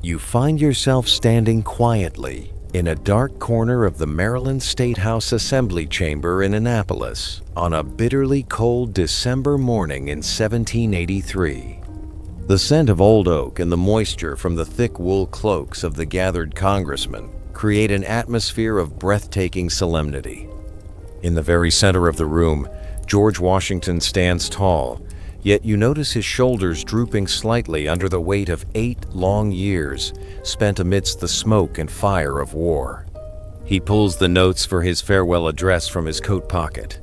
You find yourself standing quietly in a dark corner of the Maryland State House Assembly Chamber in Annapolis on a bitterly cold December morning in 1783. The scent of old oak and the moisture from the thick wool cloaks of the gathered congressmen create an atmosphere of breathtaking solemnity. In the very center of the room, George Washington stands tall, yet you notice his shoulders drooping slightly under the weight of 8 long years spent amidst the smoke and fire of war. He pulls the notes for his farewell address from his coat pocket.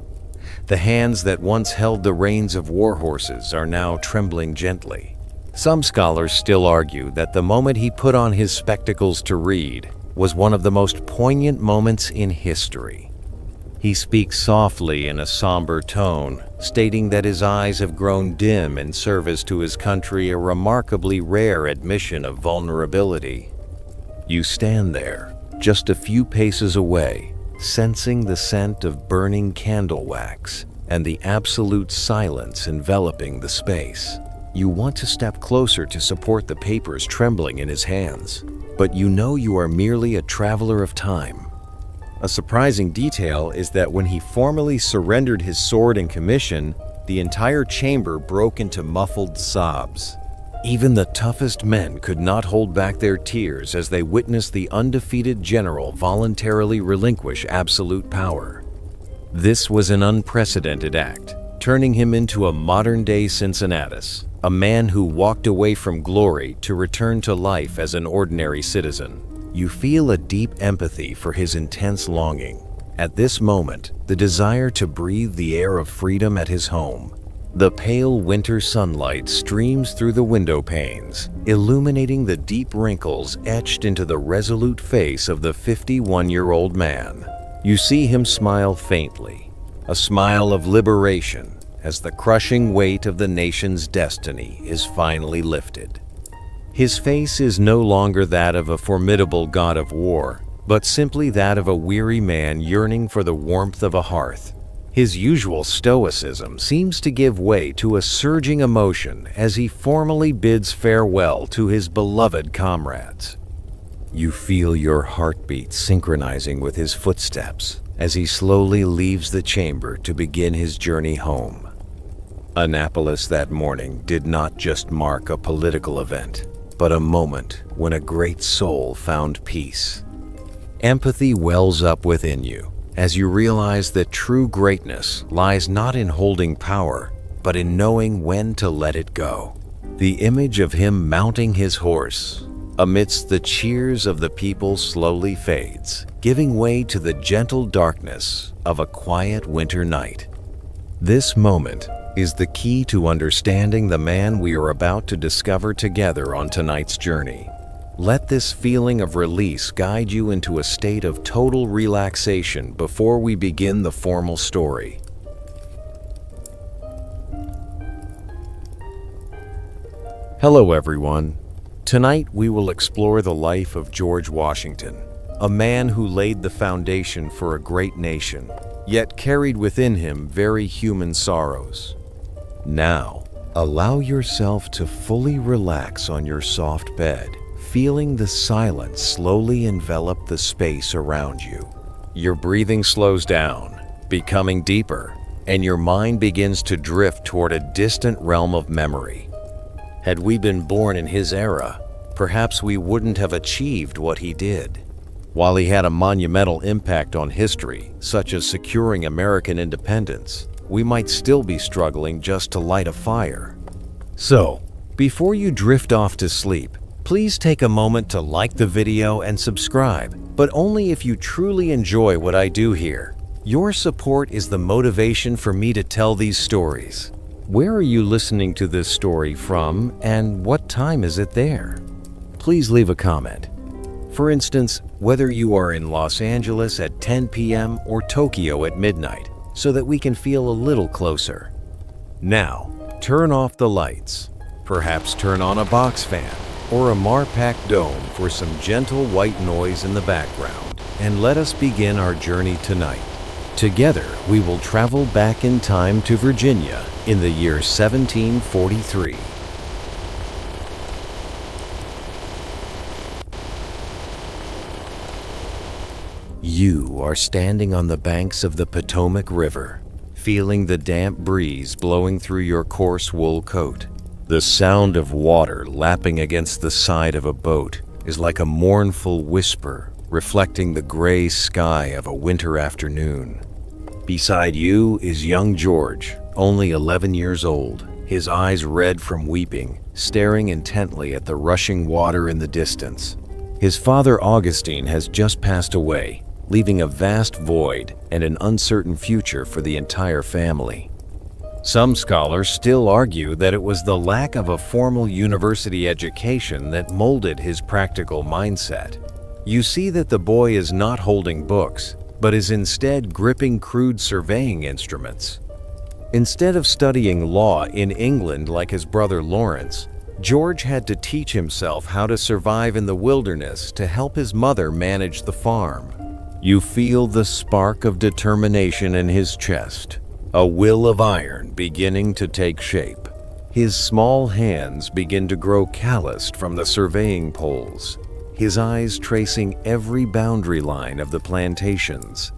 The hands that once held the reins of war horses are now trembling gently. Some scholars still argue that the moment he put on his spectacles to read was one of the most poignant moments in history. He speaks softly in a somber tone, stating that his eyes have grown dim in service to his country, a remarkably rare admission of vulnerability. You stand there, just a few paces away, sensing the scent of burning candle wax and the absolute silence enveloping the space. You want to step closer to support the papers trembling in his hands, but you know you are merely a traveler of time. A surprising detail is that when he formally surrendered his sword and commission, the entire chamber broke into muffled sobs. Even the toughest men could not hold back their tears as they witnessed the undefeated general voluntarily relinquish absolute power. This was an unprecedented act, turning him into a modern-day Cincinnatus, a man who walked away from glory to return to life as an ordinary citizen. You feel a deep empathy for his intense longing. At this moment, the desire to breathe the air of freedom at his home. The pale winter sunlight streams through the window panes, illuminating the deep wrinkles etched into the resolute face of the 51-year-old man. You see him smile faintly, a smile of liberation, as the crushing weight of the nation's destiny is finally lifted. His face is no longer that of a formidable god of war, but simply that of a weary man yearning for the warmth of a hearth. His usual stoicism seems to give way to a surging emotion as he formally bids farewell to his beloved comrades. You feel your heartbeat synchronizing with his footsteps as he slowly leaves the chamber to begin his journey home. Annapolis that morning did not just mark a political event, but a moment when a great soul found peace. Empathy wells up within you as you realize that true greatness lies not in holding power, but in knowing when to let it go. The image of him mounting his horse amidst the cheers of the people slowly fades, giving way to the gentle darkness of a quiet winter night. This moment is the key to understanding the man we are about to discover together on tonight's journey. Let this feeling of release guide you into a state of total relaxation before we begin the formal story. Hello everyone. Tonight we will explore the life of George Washington, a man who laid the foundation for a great nation, yet carried within him very human sorrows. Now, allow yourself to fully relax on your soft bed, feeling the silence slowly envelop the space around you. Your breathing slows down, becoming deeper, and your mind begins to drift toward a distant realm of memory. Had we been born in his era, perhaps we wouldn't have achieved what he did. While he had a monumental impact on history, such as securing American independence, we might still be struggling just to light a fire. So, before you drift off to sleep, please take a moment to like the video and subscribe, but only if you truly enjoy what I do here. Your support is the motivation for me to tell these stories. Where are you listening to this story from, and what time is it there? Please leave a comment. For instance, whether you are in Los Angeles at 10 p.m. or Tokyo at midnight, so that we can feel a little closer. Now, turn off the lights. Perhaps turn on a box fan or a Marpac dome for some gentle white noise in the background, and let us begin our journey tonight. Together, we will travel back in time to Virginia in the year 1743. You are standing on the banks of the Potomac River, feeling the damp breeze blowing through your coarse wool coat. The sound of water lapping against the side of a boat is like a mournful whisper reflecting the gray sky of a winter afternoon. Beside you is young George, only 11 years old, his eyes red from weeping, staring intently at the rushing water in the distance. His father Augustine has just passed away, leaving a vast void and an uncertain future for the entire family. Some scholars still argue that it was the lack of a formal university education that molded his practical mindset. You see that the boy is not holding books, but is instead gripping crude surveying instruments. Instead of studying law in England like his brother Lawrence, George had to teach himself how to survive in the wilderness to help his mother manage the farm. You feel the spark of determination in his chest, a will of iron beginning to take shape. His small hands begin to grow calloused from the surveying poles, his eyes tracing every boundary line of the plantations.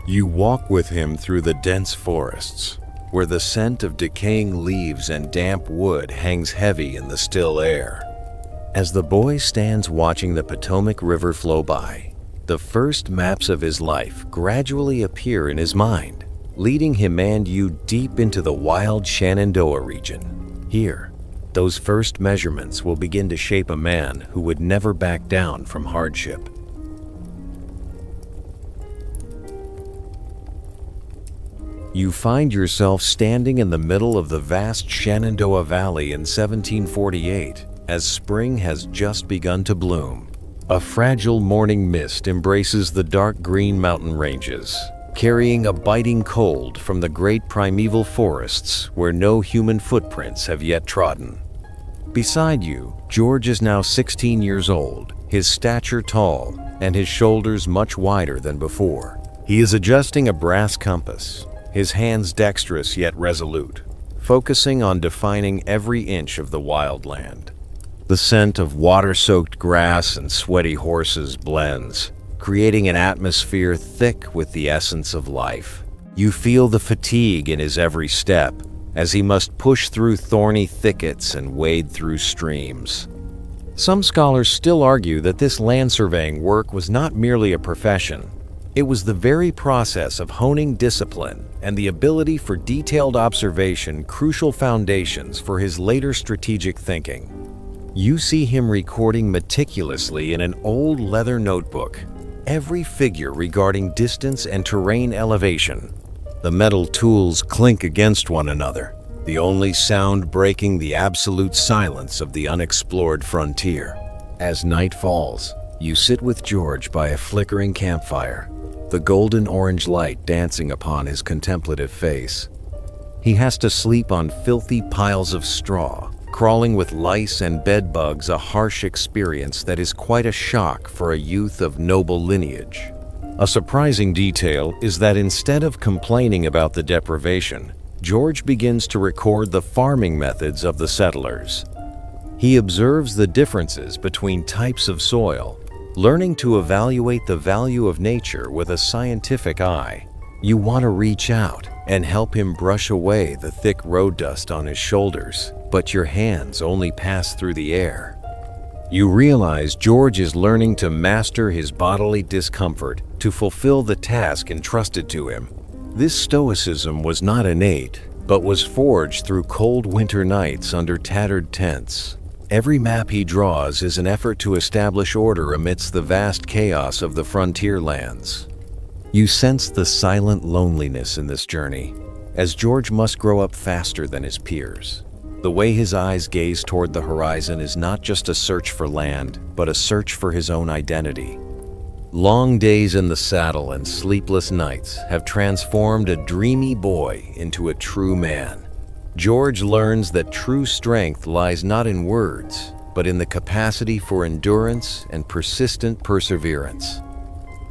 You walk with him through the dense forests, where the scent of decaying leaves and damp wood hangs heavy in the still air. As the boy stands watching the Potomac River flow by, the first maps of his life gradually appear in his mind, leading him and you deep into the wild Shenandoah region. Here, those first measurements will begin to shape a man who would never back down from hardship. You find yourself standing in the middle of the vast Shenandoah Valley in 1748, as spring has just begun to bloom. A fragile morning mist embraces the dark green mountain ranges, carrying a biting cold from the great primeval forests where no human footprints have yet trodden. Beside you, George is now 16 years old, his stature tall, and his shoulders much wider than before. He is adjusting a brass compass, his hands dexterous yet resolute, focusing on defining every inch of the wildland. The scent of water-soaked grass and sweaty horses blends, creating an atmosphere thick with the essence of life. You feel the fatigue in his every step, as he must push through thorny thickets and wade through streams. Some scholars still argue that this land surveying work was not merely a profession. It was the very process of honing discipline and the ability for detailed observation crucial foundations for his later strategic thinking. You see him recording meticulously in an old leather notebook every figure regarding distance and terrain elevation. The metal tools clink against one another, the only sound breaking the absolute silence of the unexplored frontier. As night falls, you sit with George by a flickering campfire, the golden orange light dancing upon his contemplative face. He has to sleep on filthy piles of straw, crawling with lice and bed bugs, a harsh experience that is quite a shock for a youth of noble lineage. A surprising detail is that instead of complaining about the deprivation, George begins to record the farming methods of the settlers. He observes the differences between types of soil, learning to evaluate the value of nature with a scientific eye. You want to reach out and help him brush away the thick road dust on his shoulders, but your hands only pass through the air. You realize George is learning to master his bodily discomfort to fulfill the task entrusted to him. This stoicism was not innate, but was forged through cold winter nights under tattered tents. Every map he draws is an effort to establish order amidst the vast chaos of the frontier lands. You sense the silent loneliness in this journey, as George must grow up faster than his peers. The way his eyes gaze toward the horizon is not just a search for land, but a search for his own identity. Long days in the saddle and sleepless nights have transformed a dreamy boy into a true man. George learns that true strength lies not in words, but in the capacity for endurance and persistent perseverance.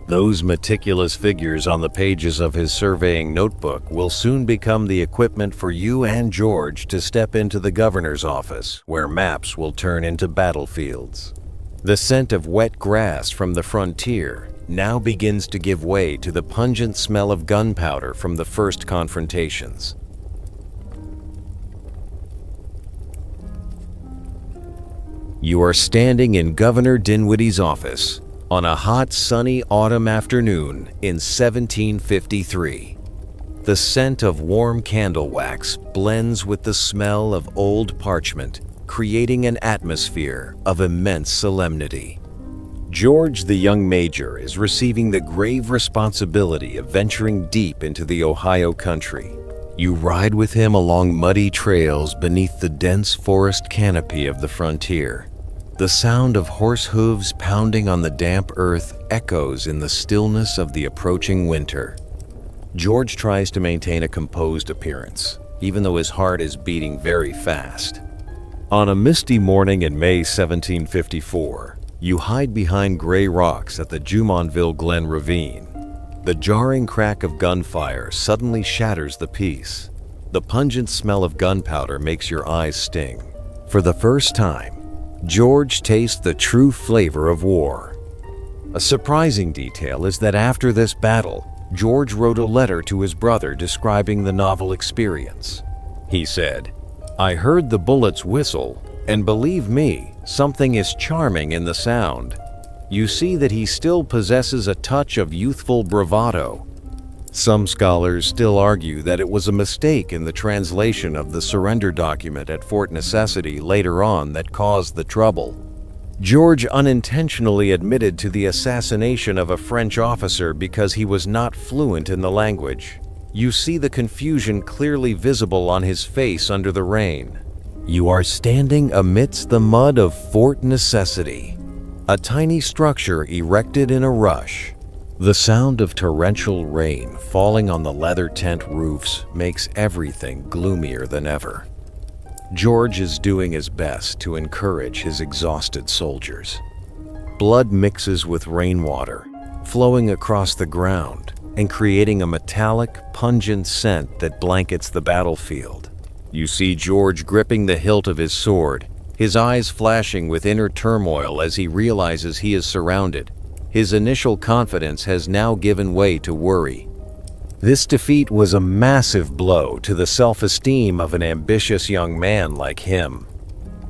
Those meticulous figures on the pages of his surveying notebook will soon become the equipment for you and George to step into the governor's office, where maps will turn into battlefields. The scent of wet grass from the frontier now begins to give way to the pungent smell of gunpowder from the first confrontations. You are standing in Governor Dinwiddie's office on a hot, sunny autumn afternoon in 1753. The scent of warm candle wax blends with the smell of old parchment, creating an atmosphere of immense solemnity. George, the young major, is receiving the grave responsibility of venturing deep into the Ohio country. You ride with him along muddy trails beneath the dense forest canopy of the frontier. The sound of horse hooves pounding on the damp earth echoes in the stillness of the approaching winter. George tries to maintain a composed appearance, even though his heart is beating very fast. On a misty morning in May 1754, you hide behind gray rocks at the Jumonville Glen Ravine. The jarring crack of gunfire suddenly shatters the peace. The pungent smell of gunpowder makes your eyes sting. For the first time, George tastes the true flavor of war. A surprising detail is that after this battle, George wrote a letter to his brother describing the novel experience. He said, "I heard the bullets whistle, and believe me, something is charming in the sound. You see that he still possesses a touch of youthful bravado." Some scholars still argue that it was a mistake in the translation of the surrender document at Fort Necessity later on that caused the trouble. George unintentionally admitted to the assassination of a French officer because he was not fluent in the language. You see the confusion clearly visible on his face under the rain. You are standing amidst the mud of Fort Necessity, a tiny structure erected in a rush. The sound of torrential rain falling on the leather tent roofs makes everything gloomier than ever. George is doing his best to encourage his exhausted soldiers. Blood mixes with rainwater, flowing across the ground and creating a metallic, pungent scent that blankets the battlefield. You see George gripping the hilt of his sword, his eyes flashing with inner turmoil as he realizes he is surrounded. His initial confidence has now given way to worry. This defeat was a massive blow to the self-esteem of an ambitious young man like him.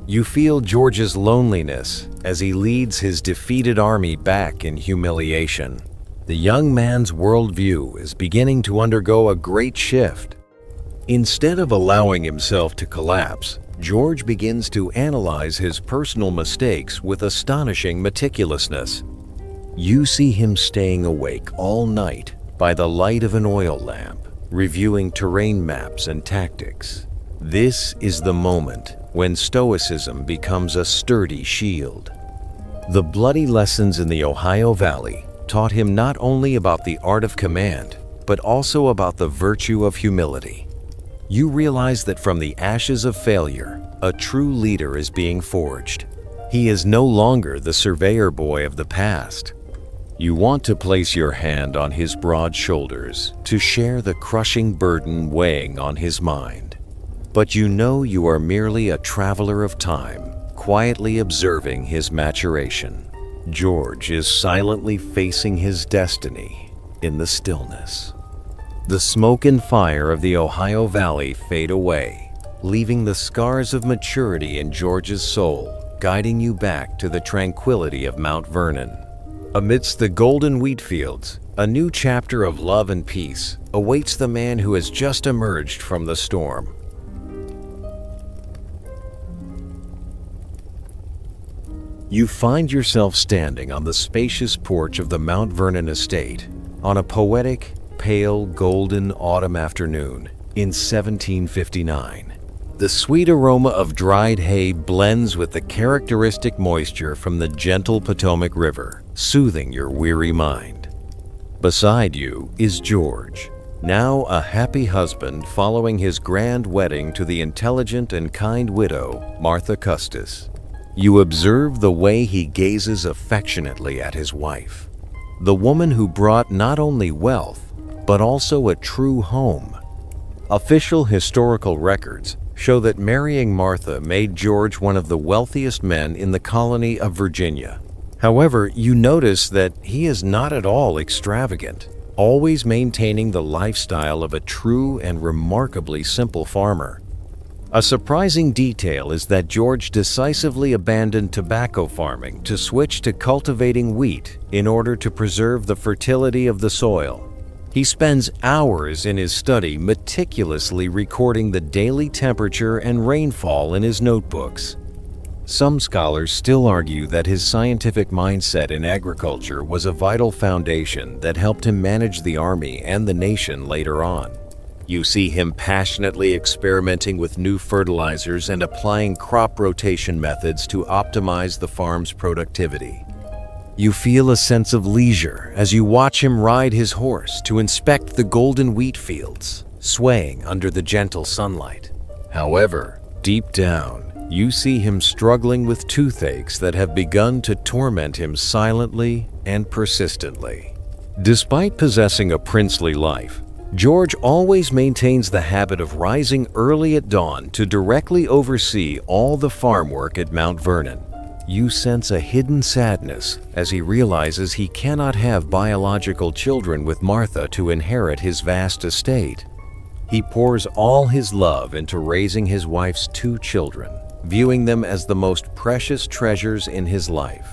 You feel George's loneliness as he leads his defeated army back in humiliation. The young man's worldview is beginning to undergo a great shift. Instead of allowing himself to collapse, George begins to analyze his personal mistakes with astonishing meticulousness. You see him staying awake all night by the light of an oil lamp, reviewing terrain maps and tactics. This is the moment when Stoicism becomes a sturdy shield. The bloody lessons in the Ohio Valley taught him not only about the art of command, but also about the virtue of humility. You realize that from the ashes of failure, a true leader is being forged. He is no longer the surveyor boy of the past. You want to place your hand on his broad shoulders to share the crushing burden weighing on his mind. But you know you are merely a traveler of time, quietly observing his maturation. George is silently facing his destiny in the stillness. The smoke and fire of the Ohio Valley fade away, leaving the scars of maturity in George's soul, guiding you back to the tranquility of Mount Vernon. Amidst the golden wheat fields, a new chapter of love and peace awaits the man who has just emerged from the storm. You find yourself standing on the spacious porch of the Mount Vernon estate on a poetic, pale, golden autumn afternoon in 1759. The sweet aroma of dried hay blends with the characteristic moisture from the gentle Potomac River, soothing your weary mind. Beside you is George, now a happy husband following his grand wedding to the intelligent and kind widow, Martha Custis. You observe the way he gazes affectionately at his wife, the woman who brought not only wealth, but also a true home. Official historical records show that marrying Martha made George one of the wealthiest men in the colony of Virginia. However, you notice that he is not at all extravagant, always maintaining the lifestyle of a true and remarkably simple farmer. A surprising detail is that George decisively abandoned tobacco farming to switch to cultivating wheat in order to preserve the fertility of the soil. He spends hours in his study meticulously recording the daily temperature and rainfall in his notebooks. Some scholars still argue that his scientific mindset in agriculture was a vital foundation that helped him manage the army and the nation later on. You see him passionately experimenting with new fertilizers and applying crop rotation methods to optimize the farm's productivity. You feel a sense of leisure as you watch him ride his horse to inspect the golden wheat fields, swaying under the gentle sunlight. However, deep down, you see him struggling with toothaches that have begun to torment him silently and persistently. Despite possessing a princely life, George always maintains the habit of rising early at dawn to directly oversee all the farm work at Mount Vernon. You sense a hidden sadness as he realizes he cannot have biological children with Martha to inherit his vast estate. He pours all his love into raising his wife's 2 children, viewing them as the most precious treasures in his life.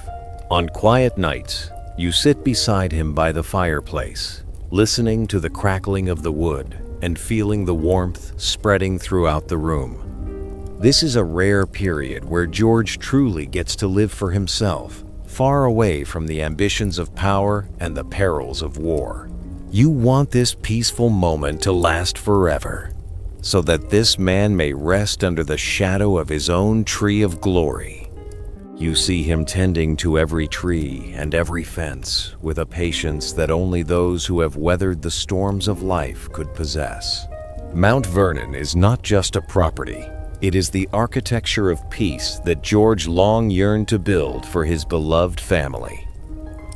On quiet nights, you sit beside him by the fireplace, listening to the crackling of the wood and feeling the warmth spreading throughout the room. This is a rare period where George truly gets to live for himself, far away from the ambitions of power and the perils of war. You want this peaceful moment to last forever, so that this man may rest under the shadow of his own tree of glory. You see him tending to every tree and every fence with a patience that only those who have weathered the storms of life could possess. Mount Vernon is not just a property. It is the architecture of peace that George long yearned to build for his beloved family.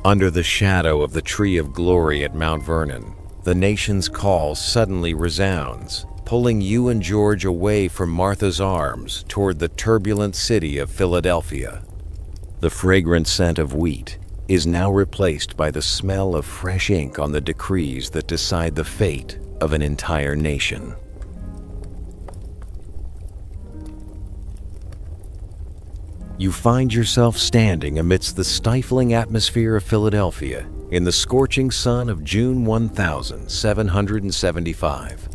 Under the shadow of the tree of glory at Mount Vernon, the nation's call suddenly resounds, pulling you and George away from Martha's arms toward the turbulent city of Philadelphia. The fragrant scent of wheat is now replaced by the smell of fresh ink on the decrees that decide the fate of an entire nation. You find yourself standing amidst the stifling atmosphere of Philadelphia in the scorching sun of June 1775.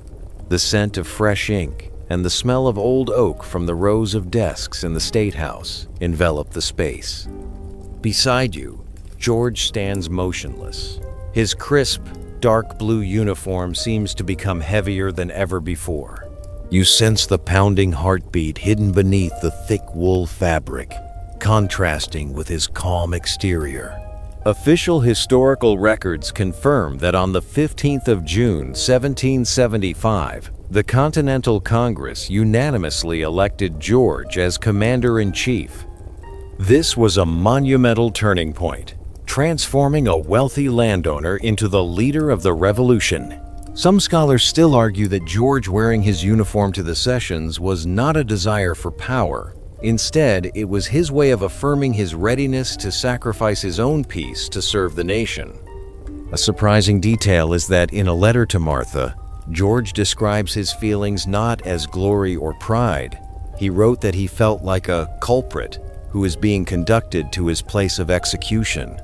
The scent of fresh ink and the smell of old oak from the rows of desks in the State House envelop the space. Beside you, George stands motionless. His crisp, dark blue uniform seems to become heavier than ever before. You sense the pounding heartbeat hidden beneath the thick wool fabric, contrasting with his calm exterior. Official historical records confirm that on the 15th of June, 1775, the Continental Congress unanimously elected George as Commander-in-Chief. This was a monumental turning point, transforming a wealthy landowner into the leader of the revolution. Some scholars still argue that George wearing his uniform to the sessions was not a desire for power. Instead, it was his way of affirming his readiness to sacrifice his own peace to serve the nation. A surprising detail is that in a letter to Martha, George describes his feelings not as glory or pride. He wrote that he felt like a culprit who is being conducted to his place of execution.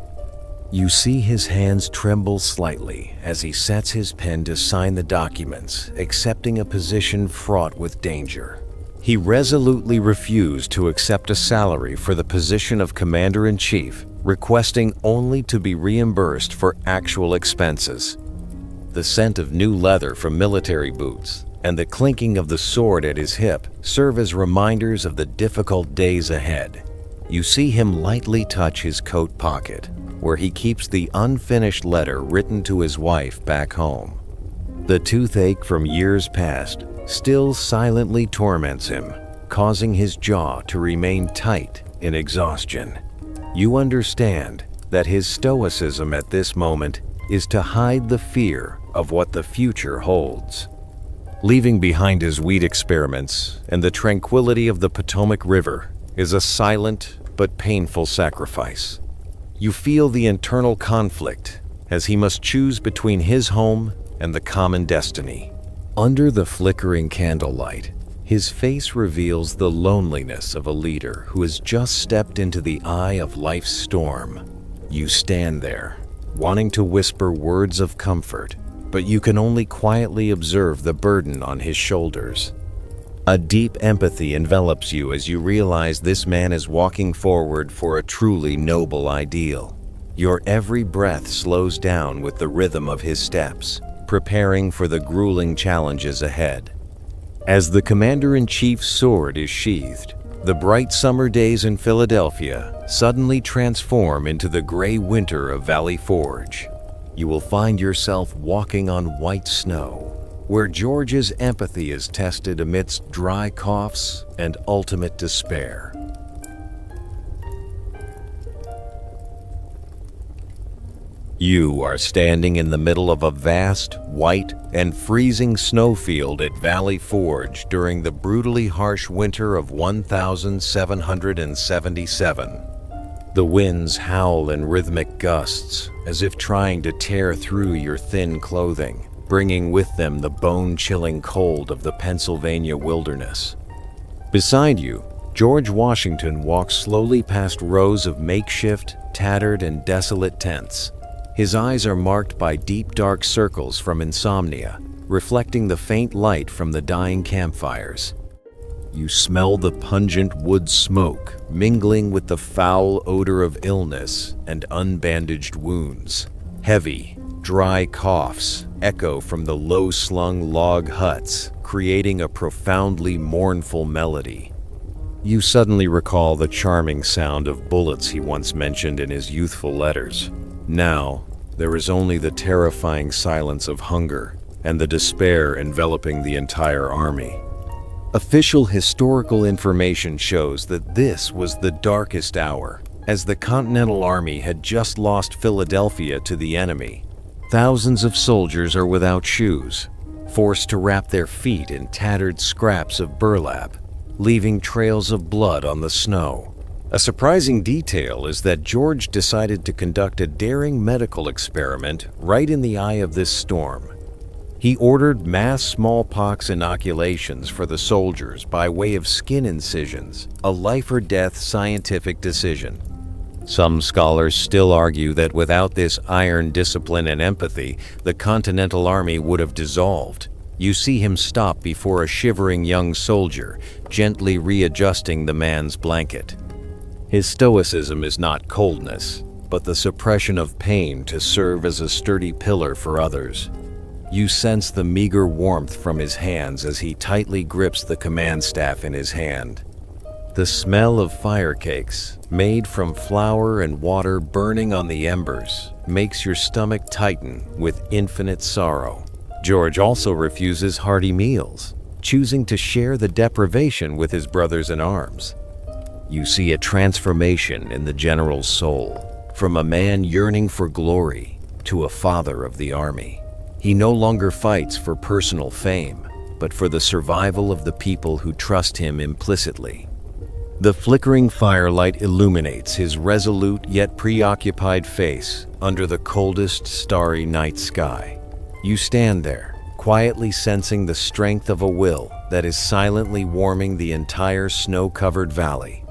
You see his hands tremble slightly as he sets his pen to sign the documents, accepting a position fraught with danger. He resolutely refused to accept a salary for the position of Commander-in-Chief, requesting only to be reimbursed for actual expenses. The scent of new leather from military boots and the clinking of the sword at his hip serve as reminders of the difficult days ahead. You see him lightly touch his coat pocket, where he keeps the unfinished letter written to his wife back home. The toothache from years past still silently torments him, causing his jaw to remain tight in exhaustion. You understand that his stoicism at this moment is to hide the fear of what the future holds. Leaving behind his weed experiments and the tranquility of the Potomac River is a silent but painful sacrifice. You feel the internal conflict as he must choose between his home and the common destiny. Under the flickering candlelight, his face reveals the loneliness of a leader who has just stepped into the eye of life's storm. You stand there, wanting to whisper words of comfort, but you can only quietly observe the burden on his shoulders. A deep empathy envelops you as you realize this man is walking forward for a truly noble ideal. Your every breath slows down with the rhythm of his steps, preparing for the grueling challenges ahead. As the commander-in-chief's sword is sheathed, the bright summer days in Philadelphia suddenly transform into the gray winter of Valley Forge. You will find yourself walking on white snow, where George's empathy is tested amidst dry coughs and ultimate despair. You are standing in the middle of a vast, white, and freezing snowfield at Valley Forge during the brutally harsh winter of 1777. The winds howl in rhythmic gusts, as if trying to tear through your thin clothing, bringing with them the bone-chilling cold of the Pennsylvania wilderness. Beside you, George Washington walks slowly past rows of makeshift, tattered, and desolate tents. His eyes are marked by deep dark circles from insomnia, reflecting the faint light from the dying campfires. You smell the pungent wood smoke mingling with the foul odor of illness and unbandaged wounds. Heavy, dry coughs echo from the low-slung log huts, creating a profoundly mournful melody. You suddenly recall the charming sound of bullets he once mentioned in his youthful letters. Now, there is only the terrifying silence of hunger and the despair enveloping the entire army. Official historical information shows that this was the darkest hour, as the Continental Army had just lost Philadelphia to the enemy. Thousands of soldiers are without shoes, forced to wrap their feet in tattered scraps of burlap, leaving trails of blood on the snow. A surprising detail is that George decided to conduct a daring medical experiment right in the eye of this storm. He ordered mass smallpox inoculations for the soldiers by way of skin incisions, a life-or-death scientific decision. Some scholars still argue that without this iron discipline and empathy, the Continental Army would have dissolved. You see him stop before a shivering young soldier, gently readjusting the man's blanket. His stoicism is not coldness, but the suppression of pain to serve as a sturdy pillar for others. You sense the meager warmth from his hands as he tightly grips the command staff in his hand. The smell of fire cakes, made from flour and water burning on the embers, makes your stomach tighten with infinite sorrow. George also refuses hearty meals, choosing to share the deprivation with his brothers in arms. You see a transformation in the general's soul, from a man yearning for glory to a father of the army. He no longer fights for personal fame, but for the survival of the people who trust him implicitly. The flickering firelight illuminates his resolute yet preoccupied face under the coldest starry night sky. You stand there, quietly sensing the strength of a will that is silently warming the entire snow-covered valley.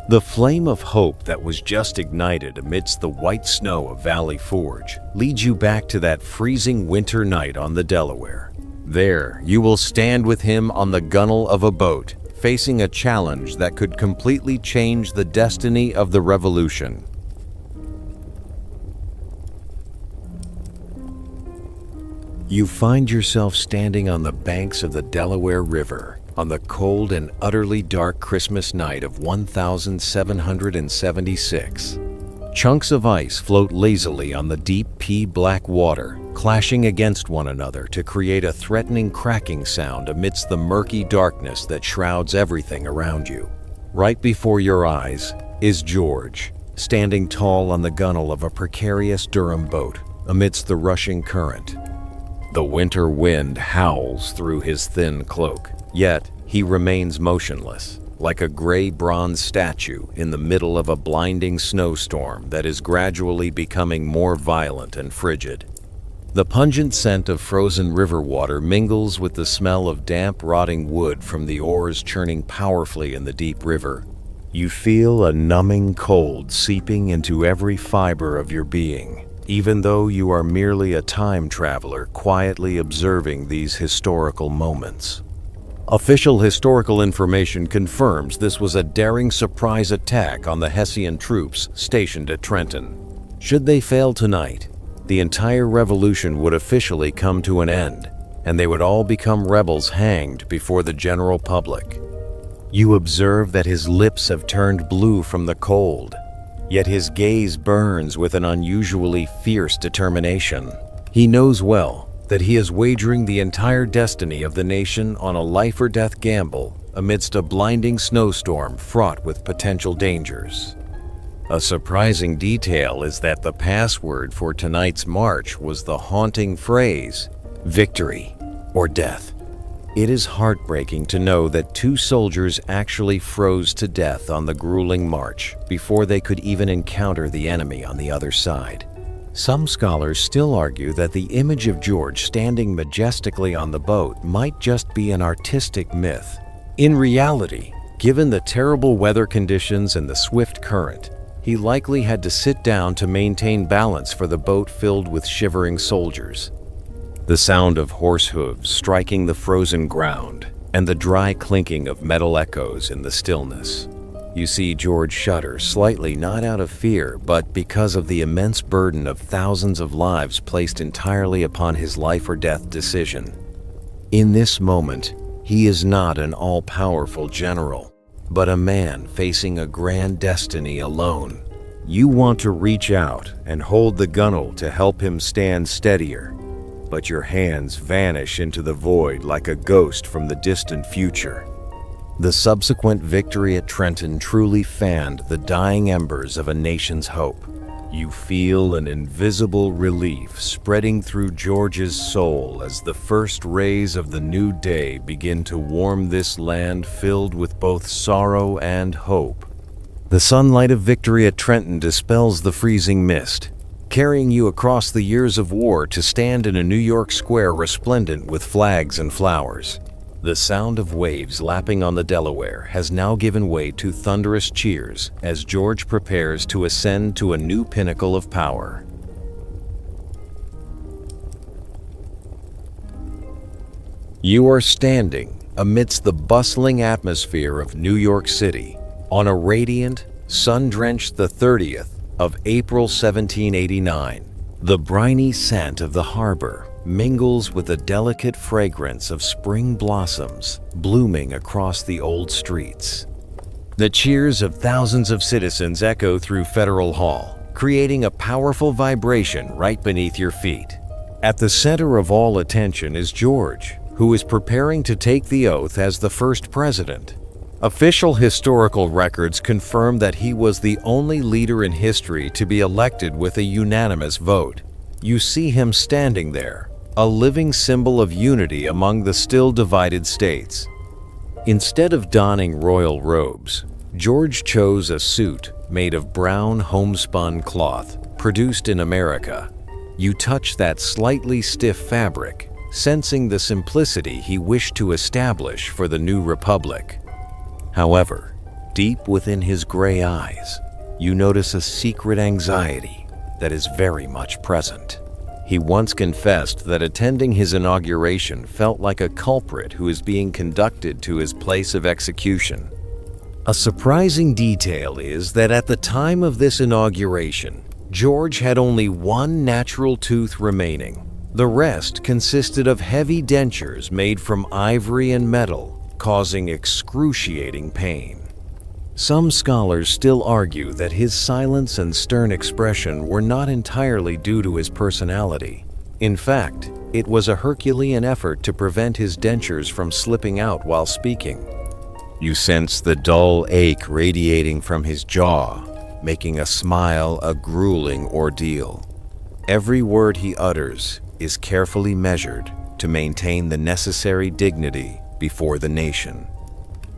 The flame of hope that was just ignited amidst the white snow of Valley Forge leads you back to that freezing winter night on the Delaware. There, you will stand with him on the gunwale of a boat, facing a challenge that could completely change the destiny of the Revolution. You find yourself standing on the banks of the Delaware River on the cold and utterly dark Christmas night of 1776. Chunks of ice float lazily on the deep pea-black water, clashing against one another to create a threatening cracking sound amidst the murky darkness that shrouds everything around you. Right before your eyes is George, standing tall on the gunwale of a precarious Durham boat amidst the rushing current. The winter wind howls through his thin cloak, yet he remains motionless, like a gray bronze statue in the middle of a blinding snowstorm that is gradually becoming more violent and frigid. The pungent scent of frozen river water mingles with the smell of damp, rotting wood from the oars churning powerfully in the deep river. You feel a numbing cold seeping into every fiber of your being, even though you are merely a time traveler quietly observing these historical moments. Official historical information confirms this was a daring surprise attack on the Hessian troops stationed at Trenton. Should they fail tonight, the entire revolution would officially come to an end, and they would all become rebels hanged before the general public. You observe that his lips have turned blue from the cold, yet his gaze burns with an unusually fierce determination. He knows well that he is wagering the entire destiny of the nation on a life-or-death gamble amidst a blinding snowstorm fraught with potential dangers. A surprising detail is that the password for tonight's march was the haunting phrase, "Victory or death." It is heartbreaking to know that 2 soldiers actually froze to death on the grueling march before they could even encounter the enemy on the other side. Some scholars still argue that the image of George standing majestically on the boat might just be an artistic myth. In reality, given the terrible weather conditions and the swift current, he likely had to sit down to maintain balance for the boat filled with shivering soldiers. The sound of horse hooves striking the frozen ground and the dry clinking of metal echoes in the stillness. You see George shudder slightly, not out of fear, but because of the immense burden of thousands of lives placed entirely upon his life-or-death decision. In this moment, he is not an all-powerful general, but a man facing a grand destiny alone. You want to reach out and hold the gunwale to help him stand steadier, but your hands vanish into the void like a ghost from the distant future. The subsequent victory at Trenton truly fanned the dying embers of a nation's hope. You feel an invisible relief spreading through George's soul as the first rays of the new day begin to warm this land filled with both sorrow and hope. The sunlight of victory at Trenton dispels the freezing mist, carrying you across the years of war to stand in a New York square resplendent with flags and flowers. The sound of waves lapping on the Delaware has now given way to thunderous cheers as George prepares to ascend to a new pinnacle of power. You are standing amidst the bustling atmosphere of New York City on a radiant, sun-drenched the 30th of April 1789. The briny scent of the harbor mingles with the delicate fragrance of spring blossoms blooming across the old streets. The cheers of thousands of citizens echo through Federal Hall, creating a powerful vibration right beneath your feet. At the center of all attention is George, who is preparing to take the oath as the first president. Official historical records confirm that he was the only leader in history to be elected with a unanimous vote. You see him standing there, a living symbol of unity among the still divided states. Instead of donning royal robes, George chose a suit made of brown homespun cloth, produced in America. You touch that slightly stiff fabric, sensing the simplicity he wished to establish for the new republic. However, deep within his gray eyes, you notice a secret anxiety that is very much present. He once confessed that attending his inauguration felt like a culprit who is being conducted to his place of execution. A surprising detail is that at the time of this inauguration, George had only one natural tooth remaining. The rest consisted of heavy dentures made from ivory and metal, causing excruciating pain. Some scholars still argue that his silence and stern expression were not entirely due to his personality. In fact, it was a Herculean effort to prevent his dentures from slipping out while speaking. You sense the dull ache radiating from his jaw, making a smile a grueling ordeal. Every word he utters is carefully measured to maintain the necessary dignity before the nation.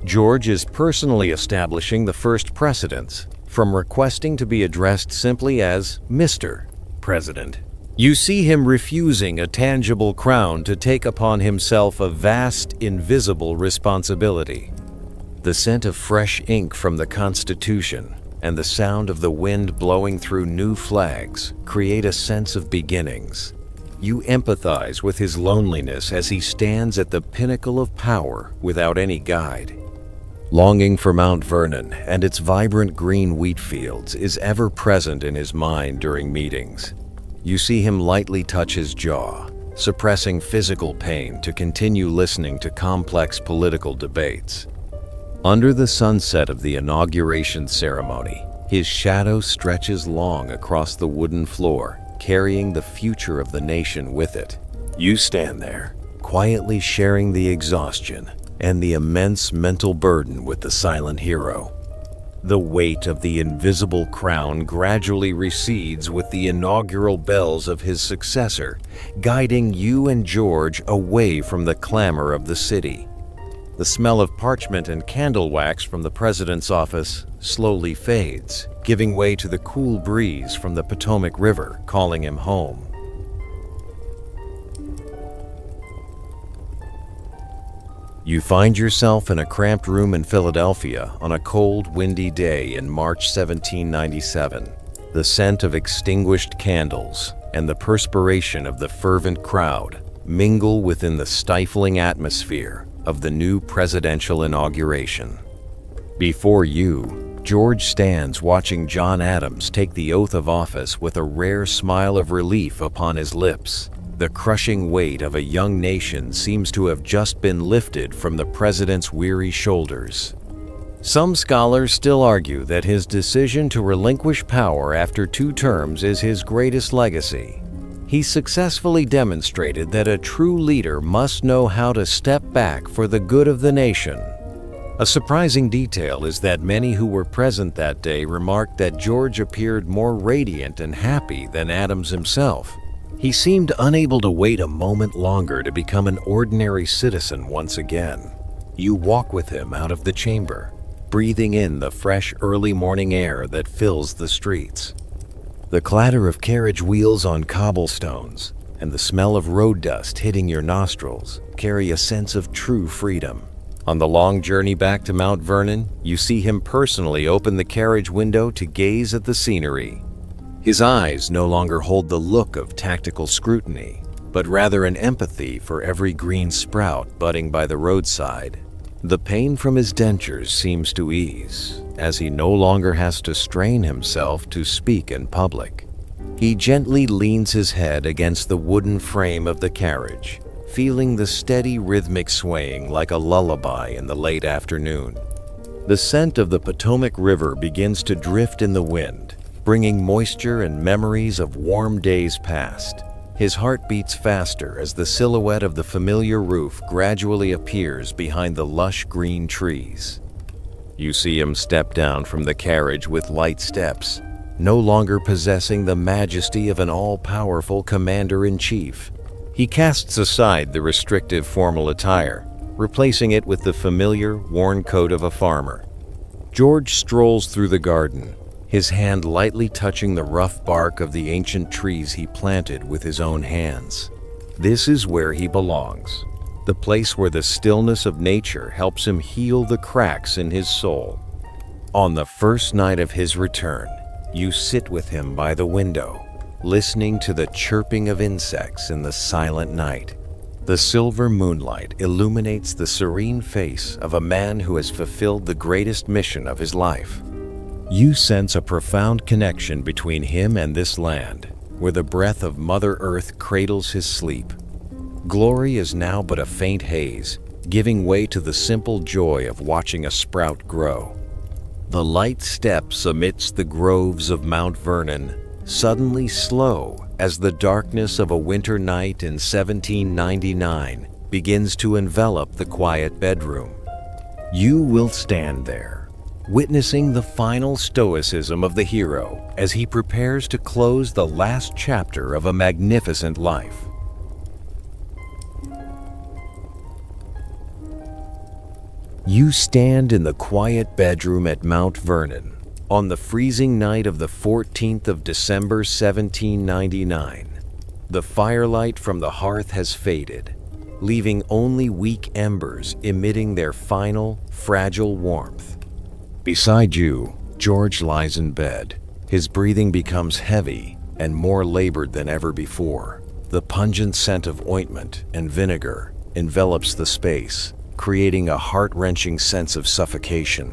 George is personally establishing the first precedents, from requesting to be addressed simply as Mr. President. You see him refusing a tangible crown to take upon himself a vast, invisible responsibility. The scent of fresh ink from the Constitution and the sound of the wind blowing through new flags create a sense of beginnings. You empathize with his loneliness as he stands at the pinnacle of power without any guide. Longing for Mount Vernon and its vibrant green wheat fields is ever present in his mind during meetings. You see him lightly touch his jaw, suppressing physical pain to continue listening to complex political debates. Under the sunset of the inauguration ceremony, his shadow stretches long across the wooden floor, carrying the future of the nation with it. You stand there, quietly sharing the exhaustion and the immense mental burden with the silent hero. The weight of the invisible crown gradually recedes with the inaugural bells of his successor, guiding you and George away from the clamor of the city. The smell of parchment and candle wax from the president's office slowly fades, giving way to the cool breeze from the Potomac River, calling him home. You find yourself in a cramped room in Philadelphia on a cold, windy day in March 1797. The scent of extinguished candles and the perspiration of the fervent crowd mingle within the stifling atmosphere of the new presidential inauguration. Before you, George stands watching John Adams take the oath of office with a rare smile of relief upon his lips. The crushing weight of a young nation seems to have just been lifted from the president's weary shoulders. Some scholars still argue that his decision to relinquish power after 2 terms is his greatest legacy. He successfully demonstrated that a true leader must know how to step back for the good of the nation. A surprising detail is that many who were present that day remarked that George appeared more radiant and happy than Adams himself. He seemed unable to wait a moment longer to become an ordinary citizen once again. You walk with him out of the chamber, breathing in the fresh early morning air that fills the streets. The clatter of carriage wheels on cobblestones and the smell of road dust hitting your nostrils carry a sense of true freedom. On the long journey back to Mount Vernon, you see him personally open the carriage window to gaze at the scenery. His eyes no longer hold the look of tactical scrutiny, but rather an empathy for every green sprout budding by the roadside. The pain from his dentures seems to ease, as he no longer has to strain himself to speak in public. He gently leans his head against the wooden frame of the carriage, feeling the steady rhythmic swaying like a lullaby in the late afternoon. The scent of the Potomac River begins to drift in the wind, bringing moisture and memories of warm days past. His heart beats faster as the silhouette of the familiar roof gradually appears behind the lush green trees. You see him step down from the carriage with light steps, no longer possessing the majesty of an all-powerful commander-in-chief. He casts aside the restrictive formal attire, replacing it with the familiar, worn coat of a farmer. George strolls through the garden, his hand lightly touching the rough bark of the ancient trees he planted with his own hands. This is where he belongs, the place where the stillness of nature helps him heal the cracks in his soul. On the first night of his return, you sit with him by the window, listening to the chirping of insects in the silent night. The silver moonlight illuminates the serene face of a man who has fulfilled the greatest mission of his life. You sense a profound connection between him and this land, where the breath of Mother Earth cradles his sleep. Glory is now but a faint haze, giving way to the simple joy of watching a sprout grow. The light steps amidst the groves of Mount Vernon suddenly slow as the darkness of a winter night in 1799 begins to envelop the quiet bedroom. You will stand there, witnessing the final stoicism of the hero as he prepares to close the last chapter of a magnificent life. You stand in the quiet bedroom at Mount Vernon on the freezing night of the 14th of December 1799. The firelight from the hearth has faded, leaving only weak embers emitting their final, fragile warmth. Beside you, George lies in bed. His breathing becomes heavy and more labored than ever before. The pungent scent of ointment and vinegar envelops the space, creating a heart-wrenching sense of suffocation.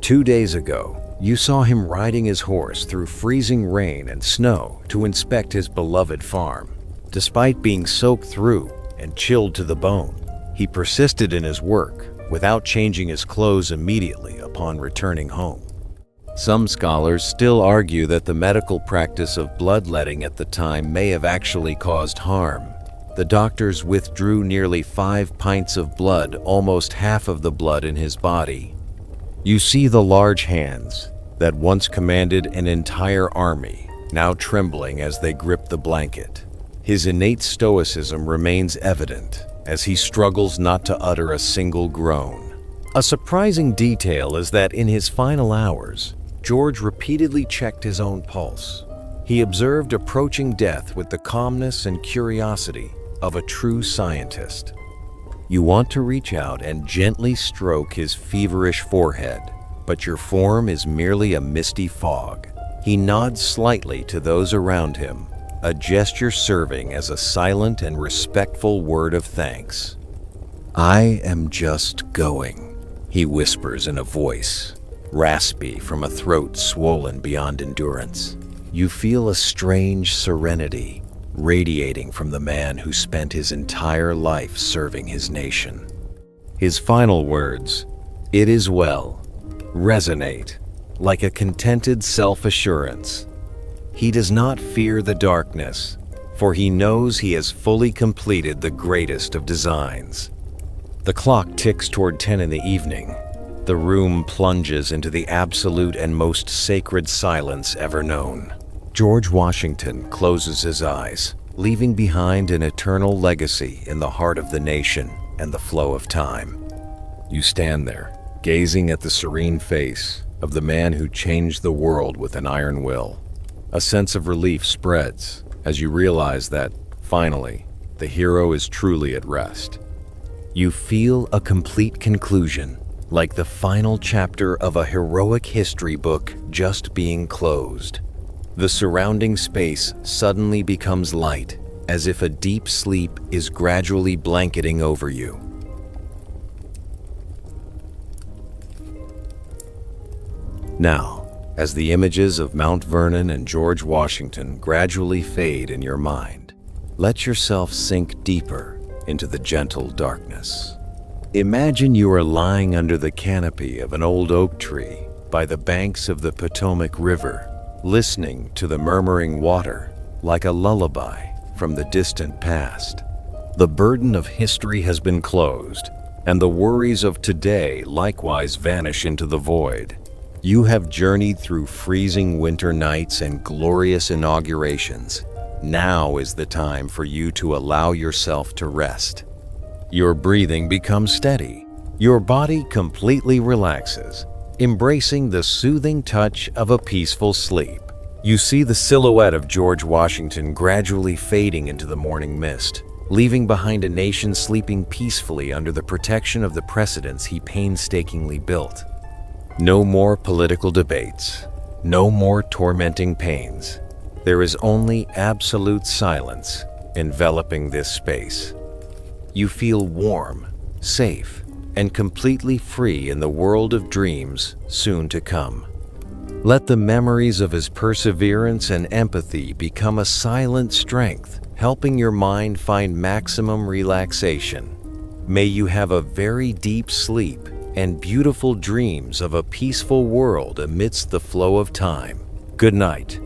2 days ago, you saw him riding his horse through freezing rain and snow to inspect his beloved farm. Despite being soaked through and chilled to the bone, he persisted in his work without changing his clothes immediately upon returning home. Some scholars still argue that the medical practice of bloodletting at the time may have actually caused harm. The doctors withdrew nearly 5 pints of blood, almost half of the blood in his body. You see the large hands that once commanded an entire army, now trembling as they grip the blanket. His innate stoicism remains evident as he struggles not to utter a single groan. A surprising detail is that in his final hours, George repeatedly checked his own pulse. He observed approaching death with the calmness and curiosity of a true scientist. You want to reach out and gently stroke his feverish forehead, but your form is merely a misty fog. He nods slightly to those around him, a gesture serving as a silent and respectful word of thanks. "I am just going," he whispers in a voice, raspy from a throat swollen beyond endurance. You feel a strange serenity radiating from the man who spent his entire life serving his nation. His final words, "It is well," resonate like a contented self-assurance. He does not fear the darkness, for he knows he has fully completed the greatest of designs. The clock ticks toward 10 in the evening. The room plunges into the absolute and most sacred silence ever known. George Washington closes his eyes, leaving behind an eternal legacy in the heart of the nation and the flow of time. You stand there, gazing at the serene face of the man who changed the world with an iron will. A sense of relief spreads as you realize that, finally, the hero is truly at rest. You feel a complete conclusion, like the final chapter of a heroic history book just being closed. The surrounding space suddenly becomes light, as if a deep sleep is gradually blanketing over you. Now, as the images of Mount Vernon and George Washington gradually fade in your mind, let yourself sink deeper into the gentle darkness. Imagine you are lying under the canopy of an old oak tree by the banks of the Potomac River, listening to the murmuring water like a lullaby from the distant past. The burden of history has been closed, and the worries of today likewise vanish into the void. You have journeyed through freezing winter nights and glorious inaugurations. Now is the time for you to allow yourself to rest. Your breathing becomes steady. Your body completely relaxes, embracing the soothing touch of a peaceful sleep. You see the silhouette of George Washington gradually fading into the morning mist, leaving behind a nation sleeping peacefully under the protection of the precedents he painstakingly built. No more political debates, no more tormenting pains. There is only absolute silence enveloping this space. You feel warm, safe, and completely free in the world of dreams soon to come. Let the memories of his perseverance and empathy become a silent strength, helping your mind find maximum relaxation. May you have a very deep sleep and beautiful dreams of a peaceful world amidst the flow of time. Good night.